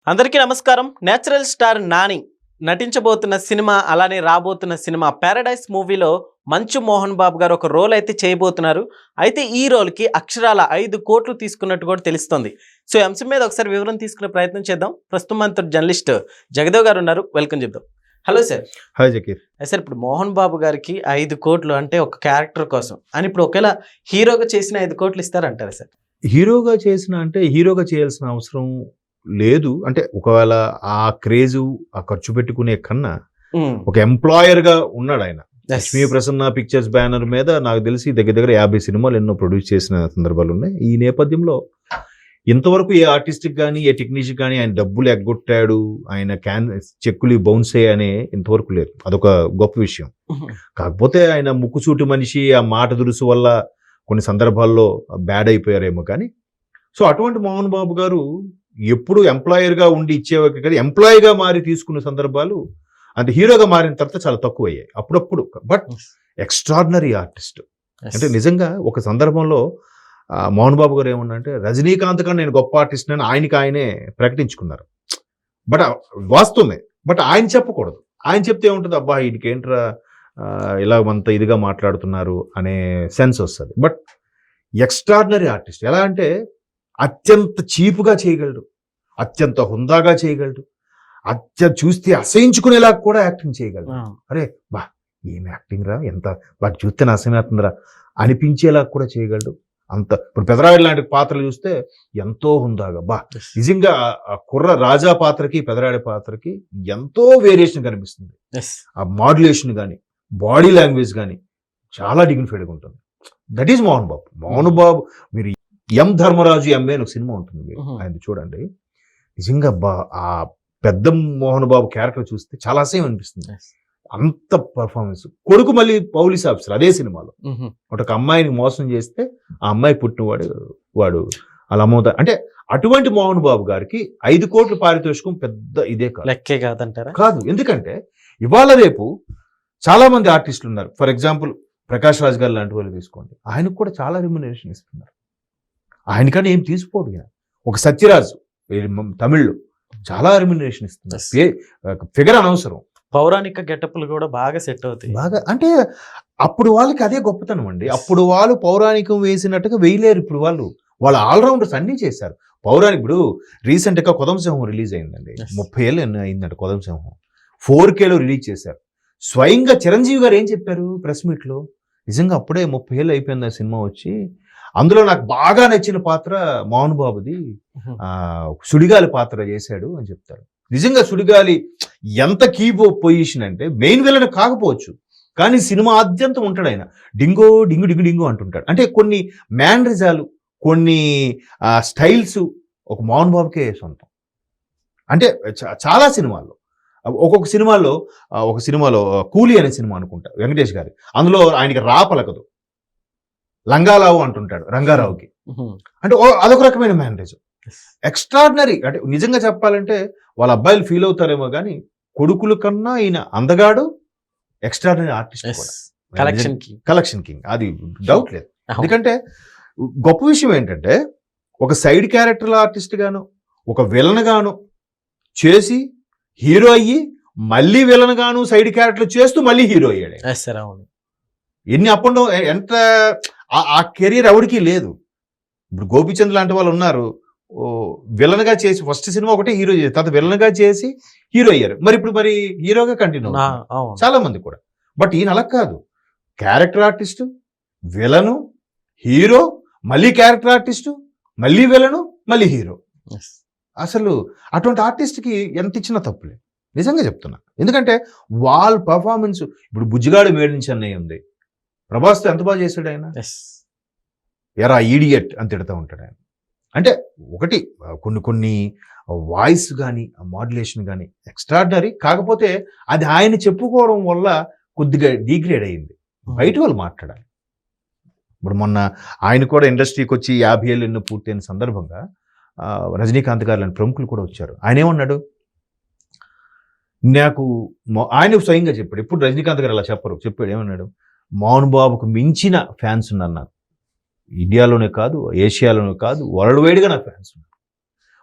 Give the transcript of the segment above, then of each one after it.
అందరికీ నమస్కారం. Natural star Nani నటించబోతున్న cinema, అలానే రాబోతున్న సినిమా 'పారడైస్' మూవీలో మంచు మోహన్ బాబు గారు ఒక రోల్ అయితే చేయబోతున్నారు. అయితే ఈ రోల్కి అక్షరాల 5 కోట్లు తీసుకున్నట్టు కూడా తెలుస్తుంది. సో ఈ అంశం మీద ఒకసారి వివరం తీసుకునే ప్రయత్నం చేద్దాం. ప్రస్తుతం మనతో జర్నలిస్ట్ జగదేవ్ గారు ఉన్నారు. వెల్కమ్ చెప్దాం. Hello sir. Hi Zakir. Sir, ఇప్పుడు మోహన్ బాబు గారికి 5 కోట్లు అంటే ఒక క్యారెక్టర్ కోసం అని, ఇప్పుడు ఒకవేళ హీరోగా చేసిన 5 కోట్లు ఇస్తారంటారా సార్? హీరోగా చేసిన అంటే హీరోగా చేయాల్సిన అవసరం లేదు. అంటే ఒకవేళ ఆ క్రేజు ఆ ఖర్చు పెట్టుకునే కన్నా ఒక ఎంప్లాయర్ గా ఉన్నాడు ఆయన. లక్ష్మీ ప్రసన్న పిక్చర్స్ బ్యానర్ మీద నాకు తెలిసి దగ్గర దగ్గర 50 సినిమాలు ఎన్నో ప్రొడ్యూస్ చేసిన సందర్భాలు ఉన్నాయి. ఈ నేపథ్యంలో ఇంతవరకు ఏ ఆర్టిస్ట్కి కానీ ఏ టెక్నీషియన్ కానీ ఆయన డబ్బులు ఎగ్గొట్టాడు, ఆయన చెక్కులు బౌన్స్ అయ్యానే ఇంతవరకు లేదు. అదొక గొప్ప విషయం. కాకపోతే ఆయన ముక్కుసూటి మనిషి, ఆ మాట దురుసు వల్ల కొన్ని సందర్భాల్లో బ్యాడ్ అయిపోయారేమో. కానీ సో అటువంటి మోహన్ బాబు గారు ఎప్పుడు ఎంప్లాయర్గా ఉండి ఇచ్చేవారు కదా, ఎంప్లాయీగా మారి తీసుకున్న సందర్భాలు అంటే హీరోగా మారిన తర్వాత చాలా తక్కువ అయ్యాయి అప్పుడప్పుడు. But extraordinary artist. అంటే నిజంగా ఒక సందర్భంలో మోహన్ బాబు గారు ఏమన్నారంటే, రజనీకాంత్ కన్నా నేను గొప్ప ఆర్టిస్ట్ అని ఆయనే ప్రకటించుకున్నారు. బట్ వాస్తవమే. బట్ ఆయన చెప్పకూడదు. ఆయన చెప్తే ఏముంటుంది, అబ్బా వీడికేంట్రా ఇలా అంత ఇదిగా మాట్లాడుతున్నారు అనే సెన్స్ వస్తుంది. But extraordinary artist. ఎలా అంటే అత్యంత చీపుగా చేయగలడు, అత్యంత హుందాగా చేయగలడు, చూస్తే అసహించుకునేలా కూడా యాక్టింగ్ చేయగలడు. అరే బా ఏం యాక్టింగ్ రా, ఎంత వాటి చూస్తే నా అసహ్యమవుతుందిరా అనిపించేలా కూడా చేయగలడు. అంత ఇప్పుడు పెదరాయుడు లాంటి పాత్రలు చూస్తే ఎంతో హుందాగా, బా నిజంగా ఆ కుర్ర రాజా పాత్రకి పెదరాయుడు పాత్రకి ఎంతో వేరియేషన్ కనిపిస్తుంది. ఆ మాడ్యులేషన్ కానీ బాడీ లాంగ్వేజ్ కానీ చాలా డిగ్నిఫైడ్గా ఉంటుంది. That is Mohan Babu. మోహన్ బాబు మీరు ఎం ధర్మరాజు ఎంఏ అని ఒక సినిమా ఉంటుంది, మీరు ఆయన చూడండి. నిజంగా ఆ పెద్ద మోహన్ బాబు క్యారెక్టర్ చూస్తే చాలా అసహ్యం అనిపిస్తుంది. అంత పర్ఫార్మెన్స్. కొడుకు మళ్ళీ పోలీస్ ఆఫీసర్ అదే సినిమాలో. ఒక అమ్మాయిని మోసం చేస్తే ఆ అమ్మాయి వాడు అలా అమ్మవుతారు. అంటే అటువంటి మోహన్ బాబు గారికి 5 కోట్ల పారితోషికం పెద్ద ఇదే కాదు, లెక్కే కాదంటారా? కాదు. ఎందుకంటే ఇవాళ రేపు చాలా మంది ఆర్టిస్టులు ఉన్నారు. ఫర్ ఎగ్జాంపుల్ ప్రకాష్ రాజ్ గారు లాంటి వాళ్ళు తీసుకోండి, ఆయనకు కూడా చాలా రెమ్యునరేషన్ ఇస్తున్నారు. ఆయనకన్నా ఏం తీసుకోడు. ఒక సత్యరాజు తమిళ్లో చాలా రెమ్యునరేషన్ ఇస్తున్నారు. ఫిగర్ అనవసరం. పౌరాణిక గెటప్లు కూడా బాగా సెట్ అవుతాయి. బాగా అంటే అప్పుడు వాళ్ళకి అదే గొప్పతనం అండి. అప్పుడు వాళ్ళు పౌరాణికం వేసినట్టుగా వేయలేరు. ఇప్పుడు వాళ్ళు ఆల్రౌండర్స్ అన్నీ చేశారు. పౌరాణిక ఇప్పుడు రీసెంట్గా కొదంసింహం రిలీజ్ అయిందండి. 30 ఏళ్ళు అయిందంట కొదంసింహం. 4Kలో రిలీజ్ చేశారు. స్వయంగా చిరంజీవి గారు ఏం చెప్పారు ప్రెస్ మీట్లో, నిజంగా అప్పుడే 30 ఏళ్ళు అయిపోయింది ఆ సినిమా వచ్చి, అందులో నాకు బాగా నచ్చిన పాత్ర మోహన్ బాబుది, సుడిగాలి పాత్ర చేశాడు అని చెప్తారు. నిజంగా సుడిగాలి ఎంత కీ పొజిషన్ అంటే మెయిన్ విలన్ కాకపోవచ్చు, కానీ సినిమా ఆద్యంతం ఉంటాడు ఆయన. డింగో డింగు డింగు డింగు అంటుంటాడు. అంటే కొన్ని మ్యానరిజాలు, కొన్ని స్టైల్స్ ఒక మోహన్ బాబుకే సొంతం. అంటే చాలా సినిమాల్లో, ఒక్కొక్క సినిమాలో, ఒక సినిమాలో కూలీ అనే సినిమా అనుకుంటా వెంకటేష్ గారి, అందులో ఆయనకి రా పలకదు, లంగారావు అంటుంటాడు రంగారావుకి. అంటే అదొక రకమైన మ్యానరిజం. ఎక్స్ట్రాడినరీ. అంటే నిజంగా చెప్పాలంటే వాళ్ళ అబ్బాయిలు ఫీల్ అవుతారేమో కానీ కొడుకుల కన్నా ఈయన అందగాడు, ఎక్స్ట్రాడినరీ ఆర్టిస్ట్ కూడా. కలెక్షన్ కింగ్, అది డౌట్ లేదు. ఎందుకంటే గొప్ప విషయం ఏంటంటే ఒక సైడ్ క్యారెక్టర్ ఆర్టిస్ట్ గాను, ఒక విలన్ గాను చేసి హీరో అయ్యి మళ్ళీ విలన్ గాను సైడ్ క్యారెక్టర్ చేస్తూ మళ్ళీ హీరో అయ్యాడు. ఎన్ని అప్ అండ్ డౌన్, ఎంత ఆ కెరీర్ ఎవరికి లేదు. ఇప్పుడు గోపీచంద్ లాంటి వాళ్ళు ఉన్నారు, విలన్గా చేసి ఫస్ట్ సినిమా ఒకటే హీరో చేసి తర్వాత విలన్గా చేసి హీరో అయ్యారు. మరి హీరోగా కంటిన్యూ చాలా మంది కూడా. బట్ ఈయన అలా కాదు. క్యారెక్టర్ ఆర్టిస్టు, విలను, హీరో, మళ్ళీ క్యారెక్టర్ ఆర్టిస్టు, మళ్ళీ విలను, మళ్ళీ హీరో. అసలు అటువంటి ఆర్టిస్ట్కి ఎంత ఇచ్చినా తప్పులే, నిజంగా చెప్తున్నా. ఎందుకంటే వాళ్ళ పర్ఫార్మెన్స్, ఇప్పుడు బుజ్జిగాడు మేడ్ నుంచి అన్నయ్య ఉంది, ప్రభాస్తో ఎంత బాగా చేశాడు ఆయన. ఎరా ఈడియట్ అని తిడతా ఉంటాడు ఆయన. అంటే ఒకటి కొన్ని వాయిస్ కానీ మాడ్యులేషన్ కానీ ఎక్స్ట్రాడినరీ. కాకపోతే అది ఆయన చెప్పుకోవడం వల్ల కొద్దిగా డిగ్రేడ్ అయ్యింది. బయట వాళ్ళు మాట్లాడాలి. ఇప్పుడు మొన్న ఆయన కూడా ఇండస్ట్రీకి వచ్చి 50 ఏళ్ళు ఎన్నో పూర్తయిన సందర్భంగా రజనీకాంత్ గారు లాంటి ప్రముఖులు కూడా వచ్చారు. ఆయన ఏమన్నాడు, నాకు ఆయన స్వయంగా చెప్పాడు, ఎప్పుడు రజనీకాంత్ గారు అలా చెప్పాడు. ఏమన్నాడు, మోహన్ బాబుకు మించిన ఫ్యాన్స్ ఉన్నారు నాకు. ఇండియాలోనే కాదు, ఏషియాలోనే కాదు, వరల్డ్ వైడ్గా నాకు ఫ్యాన్స్ ఉన్నారు.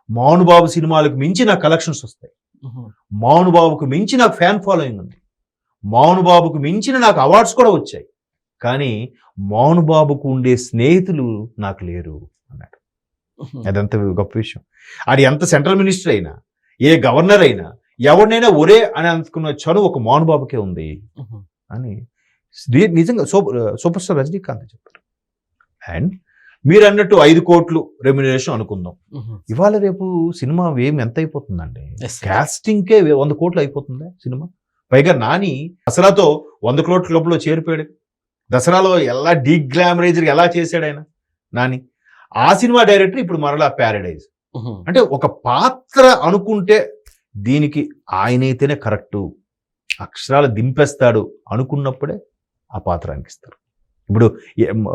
మోహన్ బాబు సినిమాలకు మించి నాకు కలెక్షన్స్ వస్తాయి, మోహన్ బాబుకు మించి నాకు ఫ్యాన్ ఫాలోయింగ్ ఉంది, మోహన్ బాబుకు మించిన నాకు అవార్డ్స్ కూడా వచ్చాయి, కానీ మోహన్ బాబుకు ఉండే స్నేహితులు నాకు లేరు అన్నాడు. అదంత గొప్ప విషయం. అది ఎంత సెంట్రల్ మినిస్టర్ అయినా, ఏ గవర్నర్ అయినా, ఎవరినైనా ఒరే అని అనుకున్న చనువు ఒక మోహన్ బాబుకే ఉంది అని నిజంగా సూపర్ స్టార్ రజనీకాంత్ చెప్పారు. అండ్ మీరు అన్నట్టు 5 కోట్లు రెమ్యునరేషన్ అనుకుందాం, ఇవాళ రేపు సినిమా ఏమి ఎంత అయిపోతుందండి, కాస్టింగ్కే 100 కోట్లు అయిపోతుందా సినిమా. పైగా నాని దసరాతో 100 కోట్ల క్లబ్లో చేరిపోయాడు. దసరాలో ఎలా డీగ్లామరైజర్ ఎలా చేశాడు ఆయన నాని. ఆ సినిమా డైరెక్టర్ ఇప్పుడు మరలా ప్యారడైజ్. అంటే ఒక పాత్ర అనుకుంటే దీనికి ఆయనైతేనే కరెక్టు, అక్షరాలు దింపేస్తాడు అనుకున్నప్పుడే ఆ పాత్ర అనిపిస్తారు. ఇప్పుడు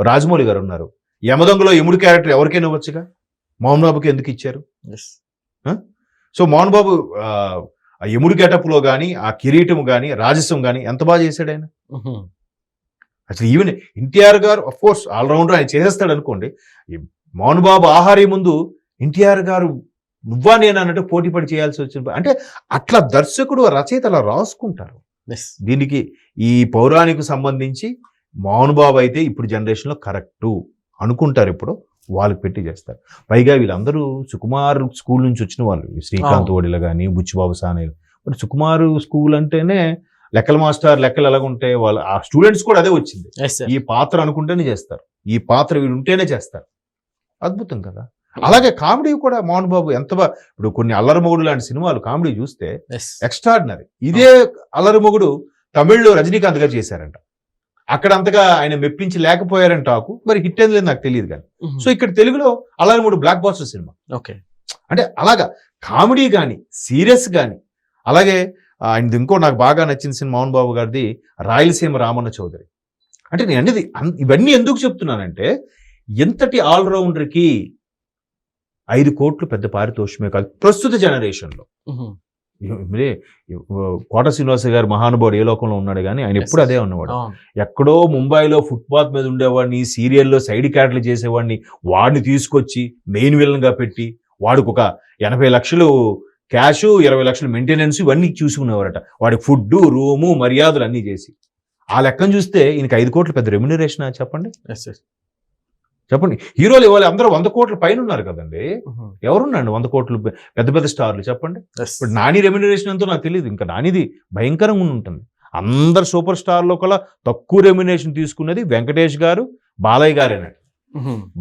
రాజమౌళి గారు ఉన్నారు, యమదొంగలో యముడు క్యారెక్టర్ ఎవరికైనా ఇవ్వచ్చుగా, మోహన్ బాబుకి ఎందుకు ఇచ్చారు? సో మోహన్ బాబు ఆ యముడు గెటప్లో కానీ, ఆ కిరీటం కానీ, రాజస్వం కానీ ఎంత బాగా చేశాడు ఆయన. అసలు ఈవెన్ ఎన్టీఆర్ గారు అఫ్ కోర్స్ ఆల్రౌండర్, ఆయన చేసేస్తాడు అనుకోండి. మోహన్ బాబు ఆహారీ ముందు ఎన్టీఆర్ గారు నువ్వా నేను అన్నట్టు పోటీ పడి చేయాల్సి వచ్చింది. అంటే అట్లా దర్శకుడు రచయిత అలా రాసుకుంటారు. దీనికి ఈ పౌరాణికు సంబంధించి మోహన్ బాబు అయితే ఇప్పుడు జనరేషన్లో కరెక్టు అనుకుంటారు, ఇప్పుడు వాళ్ళకి పెట్టి చేస్తారు. పైగా వీళ్ళందరూ సుకుమార్ స్కూల్ నుంచి వచ్చిన వాళ్ళు, శ్రీకాంత్ ఓడిల కానీ, బుచ్చిబాబు సానేలు. మరి సుకుమార్ స్కూల్ అంటేనే లెక్కల మాస్టర్, లెక్కలు ఎలాగుంటాయి, వాళ్ళు ఆ స్టూడెంట్స్ కూడా అదే వచ్చింది. ఈ పాత్ర అనుకుంటేనే చేస్తారు, ఈ పాత్ర వీడు ఉంటేనే చేస్తారు. అద్భుతం కదా. అలాగే కామెడీ కూడా మోహన్ బాబు ఎంత ఇప్పుడు కొన్ని అల్లరిమొగుడు లాంటి సినిమాలు కామెడీ చూస్తే ఎక్స్ట్రాడినరీ. ఇదే అల్లరిమొగుడు తమిళ్లో రజనీకాంత్ గారు చేశారంట, అక్కడ అంతగా ఆయన మెప్పించి లేకపోయారంట, మరి హిట్ అయింది లేదు నాకు తెలియదు కానీ. సో ఇక్కడ తెలుగులో అల్లరిమొగుడు బ్లాక్ బాస్టర్ సినిమా. ఓకే, అంటే అలాగా కామెడీ కానీ, సీరియస్ కానీ. అలాగే ఆయనది ఇంకో నాకు బాగా నచ్చిన సినిమా మోహన్ బాబు గారిది రాయలసీమ రామన్న చౌదరి. అంటే నేను అనేది ఇవన్నీ ఎందుకు చెప్తున్నానంటే, ఎంతటి ఆల్రౌండర్కి 5 కోట్లు పెద్ద పారితోషమే కాదు ప్రస్తుత జనరేషన్లో. కోట శ్రీనివాస గారు మహానుభావుడు ఏ లోకంలో ఉన్నాడు కానీ ఆయన ఎప్పుడు అదే ఉన్నవాడు. ఎక్కడో ముంబైలో ఫుట్పాత్ మీద ఉండేవాడిని, సీరియల్లో సైడ్ క్యారెక్టర్లు చేసేవాడిని, వాడిని తీసుకొచ్చి మెయిన్ విలన్ గా పెట్టి వాడికి ఒక 80 లక్షలు క్యాష్, 20 లక్షలు మెయింటెనెన్స్ ఇవన్నీ చూసుకునేవారట. వాడికి ఫుడ్, రూము, మర్యాదలు అన్నీ చేసి. ఆ లెక్కను చూస్తే ఈయనకి 5 కోట్లు పెద్ద రెమ్యునరేషన్ చెప్పండి. చెప్పండి, హీరోలు ఇవ్వాలి అందరూ 100 కోట్ల పైన ఉన్నారు కదండి. ఎవరున్నాండి 100 కోట్లు పెద్ద పెద్ద స్టార్లు చెప్పండి. ఇప్పుడు నాని రెమ్యునరేషన్ ఎంతో నాకు తెలియదు, ఇంకా నానిది భయంకరంగా ఉంటుంది. అందరు సూపర్ స్టార్లో కూడా తక్కువ రెమ్యునరేషన్ తీసుకున్నది వెంకటేష్ గారు, బాలయ్య గారు అన్నట్టు.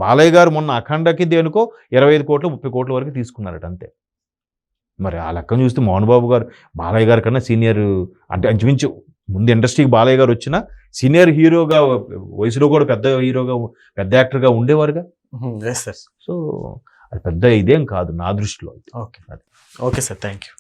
బాలయ్య గారు మొన్న అఖండకి దేనికో 25 కోట్లు 30 కోట్ల వరకు తీసుకున్నారట అంతే. మరి ఆ లెక్కను చూస్తే మోహన్ బాబు గారు బాలయ్య గారి కన్నా సీనియర్, అంటే అంచుమించు ముందు ఇండస్ట్రీకి బాలయ్య గారు వచ్చినా సీనియర్ హీరోగా, వయసులో కూడా పెద్ద హీరోగా, పెద్ద యాక్టర్గా ఉండేవారుగా. సో అది పెద్ద ఇదేం కాదు నా దృష్టిలో. Okay sir, thank you.